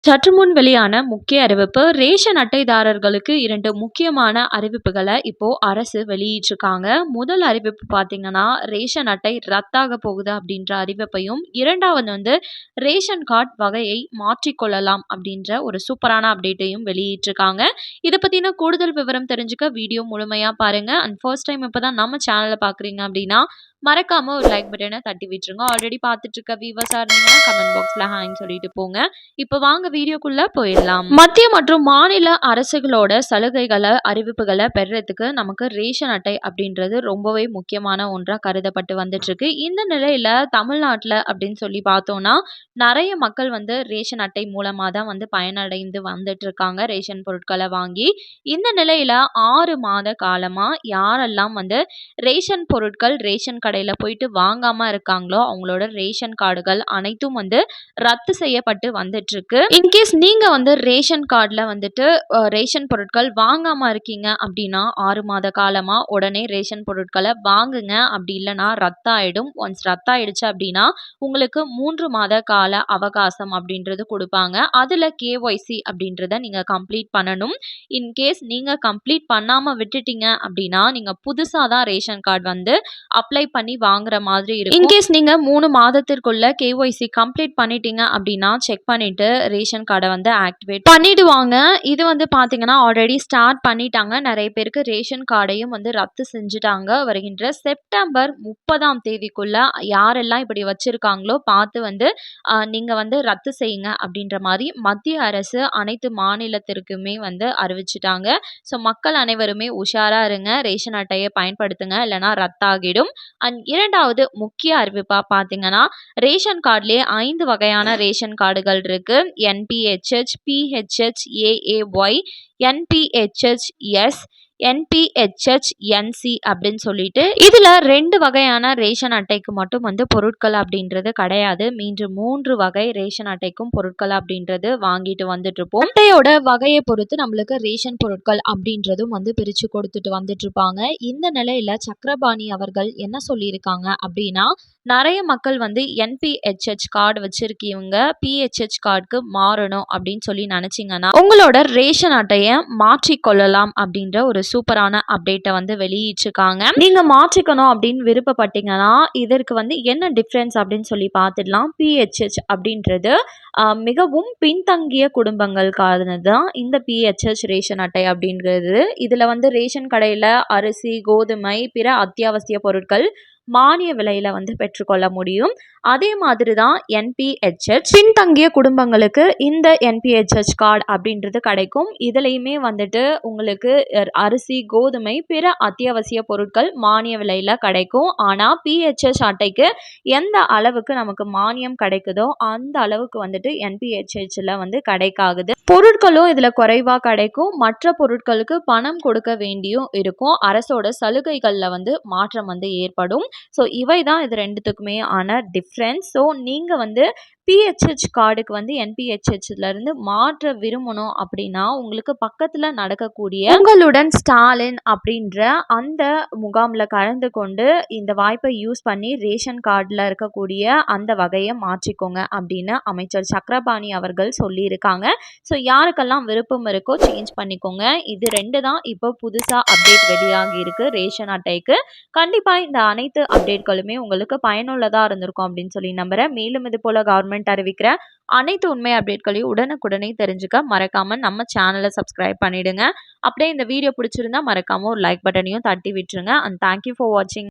சற்று முன் வெளியான முக்கிய அறிவிப்பு ரேஷன் அட்டைதாரர்களுக்கு 2 முக்கியமான அறிவிப்புகளை இப்போ அரசு வெளியிட்டிருக்காங்க. முதல் அறிவிப்பு பார்த்தீங்கன்னா, ரேஷன் அட்டை ரத்தாக போகுது அப்படின்ற அறிவிப்பையும், இரண்டாவது ரேஷன் கார்டு வகையை மாற்றிக்கொள்ளலாம் அப்படின்ற ஒரு சூப்பரான அப்டேட்டையும் வெளியிட்டிருக்காங்க. இதை பத்தின கூடுதல் விவரம் தெரிஞ்சுக்க வீடியோ முழுமையா பாருங்க. அண்ட் ஃபர்ஸ்ட் டைம் இப்பதான் நம்ம சேனலை பார்க்குறீங்க அப்படின்னா மறக்காம ஒரு லைக் பட்டனை தட்டி விட்டுருங்க. ஆல்ரெடி பார்த்துட்டு இருக்க வியூவர்ஸா இருந்தீங்கன்னா கமெண்ட் பாக்ஸ்ல ஹாய்ன்னு சொல்லிட்டு போங்க. இப்போ வாங்க வீடியோக்குள்ள போயிடலாம். மத்திய மற்றும் மாநில அரசுகளோட சலுகைகளை அறிவிப்புகளை பெறறதுக்கு நமக்கு ரேஷன் அட்டை அப்படின்றது ரொம்பவே முக்கியமான ஒன்றா கருதப்பட்டு வந்துட்டு இருக்கு. இந்த நிலையில தமிழ்நாட்டில் அப்படின்னு சொல்லி பார்த்தோம்னா நிறைய மக்கள் ரேஷன் அட்டை மூலமா தான் பயனடைந்து வந்துட்டு இருக்காங்க ரேஷன் பொருட்களை வாங்கி. இந்த நிலையில 6 மாத காலமா யாரெல்லாம் ரேஷன் பொருட்கள் ரேஷன் கடையில போயிட்டு வாங்காம இருக்காங்களோ அவங்களோட ரேஷன் கார்டுகள் அனைத்தும் ரத்து செய்யப்பட்டு வந்துட்டு இருக்கு. இன்கேஸ் நீங்க ரேஷன் கார்டுல ரேஷன் பொருட்கள் வாங்காம இருக்கீங்க அப்படின்னா 6 மாத காலமா உடனே ரேஷன் பொருட்களை வாங்குங்க. அப்படி இல்லைன்னா ரத்தாயிடும். ஒன்ஸ் ரத்தாயிடுச்சு அப்படின்னா உங்களுக்கு 3 மாத கால அவகாசம் அப்படின்றது கொடுப்பாங்க. அதுல கேஒய்சி அப்படின்றத நீங்க கம்ப்ளீட் பண்ணணும். இன்கேஸ் நீங்க கம்ப்ளீட் பண்ணாம விட்டுட்டீங்க அப்படின்னா நீங்க புதுசா தான் ரேஷன் கார்டு அப்ளை பண்ணி வாங்குற மாதிரி இருக்கும். இன்கேஸ் நீங்க 3 மாதத்திற்குள்ள கேஒய்சி கம்ப்ளீட் பண்ணிட்டீங்க அப்படின்னா செக் பண்ணிட்டு ரேஷன் கார்டை ஆக்டிவேட் பண்ணிடுவாங்க. இது பாத்தீங்கன்னா ஆல்ரெடி ஸ்டார்ட் பண்ணிட்டாங்க. நிறைய பேருக்கு ரேஷன் கார்டையும் ரத்து செஞ்சுட்டாங்க. வருகின்ற செப்டம்பர் 30ஆம் தேதிக்குள்ள யாரெல்லாம் இப்படி வச்சிருக்காங்களோ பார்த்து நீங்க ரத்து செய்யுங்க அப்படின்ற மாதிரி மத்திய அரசு அனைத்து மாநிலத்திற்குமே அறிவிச்சிட்டாங்க. ஸோ மக்கள் அனைவருமே உஷாரா இருங்க. ரேஷன் அட்டையை பயன்படுத்துங்க, இல்லைன்னா ரத்தாகிடும். அண்ட் இரண்டாவது முக்கிய அறிவிப்பா பார்த்தீங்கன்னா ரேஷன் கார்டுலேயே 5 வகையான ரேஷன் கார்டுகள் இருக்கு. NPHH, PHH, AAY, NPHH-S, NPHH-NC அப்படின்னு சொல்லிட்டு இதுல 2 வகையான ரேஷன் அட்டைக்கு மட்டும் பொருட்கள் அப்படின்றது கிடையாது. மீண்டும் 3 வகை ரேஷன் அட்டைக்கும் பொருட்கள் அப்படின்றது வாங்கிட்டு வந்துட்டு இருப்போம். அட்டையோட வகையை பொறுத்து நம்மளுக்கு ரேஷன் பொருட்கள் அப்படின்றதும் பிரிச்சு கொடுத்துட்டு வந்துட்டு இருப்பாங்க. இந்த நிலையில சக்கரபாணி அவர்கள் என்ன சொல்லியிருக்காங்க அப்படின்னா நிறைய மக்கள் என்பிஹெச்ஹெச் கார்டு வச்சிருக்கீங்க பிஹெச்ஹெச் கார்டுக்கு மாறணும் அப்படின்னு சொல்லி நினைச்சீங்கன்னா உங்களோட ரேஷன் அட்டையை மாற்றிக்கொள்ளலாம் அப்படின்ற ஒரு சூப்பரான அப்டேட்டை வெளியிட்டிருக்காங்க. நீங்க மாற்றிக்கணும் அப்படின்னு விருப்பப்பட்டீங்கன்னா இதற்கு என்ன டிஃப்ரென்ஸ் அப்படின்னு சொல்லி பார்த்துடலாம். பிஹெச்ஹெச் அப்படின்றது மிகவும் பின்தங்கிய குடும்பங்களுக்கானது தான் இந்த பிஹெச்ஹெச் ரேஷன் அட்டை அப்படின்றது. இதுல ரேஷன் கடையில அரிசி, கோதுமை, பிற அத்தியாவசிய பொருட்கள் மானிய விலையில பெற்றுக்கொள்ள முடியும். அதே மாதிரி தான் என்பிஹெச்ஹெச் பின்தங்கிய குடும்பங்களுக்கு இந்த என்பிஹெச்ஹெச் கார்டு அப்படின்றது கிடைக்கும். இதுலையுமே உங்களுக்கு அரிசி, கோதுமை, பிற அத்தியாவசிய பொருட்கள் மானிய விலையில கிடைக்கும். ஆனா பிஹெச்ஹெச் அட்டைக்கு எந்த அளவுக்கு நமக்கு மானியம் கிடைக்குதோ அந்த அளவுக்கு என்பிஹெச்ஹெச்ல கிடைக்காது. பொருட்களும் இதுல குறைவா கிடைக்கும். மற்ற பொருட்களுக்கு பணம் கொடுக்க வேண்டியும் இருக்கும். அரசோட சலுகைகள்ல மாற்றம் ஏற்படும். ஸோ இவை தான் இது ரெண்டுத்துக்குமே ஆன டிஃப்ரென்ஸ். ஸோ நீங்கள் பிஹெச்ஹெச் கார்டுக்கு என்பிஹெச்ஹெச்லேருந்து மாற்ற விரும்பணும் அப்படின்னா உங்களுக்கு பக்கத்தில் நடக்கக்கூடிய உங்களுடன் ஸ்டாலின் அப்படின்ற அந்த முகாமில் கலந்து கொண்டு இந்த வாய்ப்பை யூஸ் பண்ணி ரேஷன் கார்டில் இருக்கக்கூடிய அந்த வகையை மாற்றிக்கோங்க அப்படின்னு அமைச்சர் சக்கரபாணி அவர்கள் சொல்லியிருக்காங்க. ஸோ யாருக்கெல்லாம் விருப்பம் இருக்கோ சேஞ்ச் பண்ணிக்கோங்க. இது 2 தான் இப்போ புதுசாக அப்டேட் வெளியாகி இருக்கு ரேஷன் அட்டைக்கு. கண்டிப்பாக இந்த அனைத்து அப்டேட்களுமே உங்களுக்கு பயனுள்ளதாக இருந்திருக்கும் அப்படின்னு சொல்லி நம்புகிறேன். மேலும் இது போல் கவர்மெண்ட் அறிவிக்கிற அனைத்து உண்மை அப்டேட்களையும் உடனுக்குடனே தெரிஞ்சுக்க மறக்காம நம்ம சேனலை சப்ஸ்கிரைப் பண்ணிடுங்க. அப்படியே இந்த வீடியோ பிடிச்சிருந்தா மறக்காம ஒரு லைக் பட்டனையும் தட்டி விட்டுருங்க. அண்ட் தேங்க்யூ ஃபார் வாட்சிங்.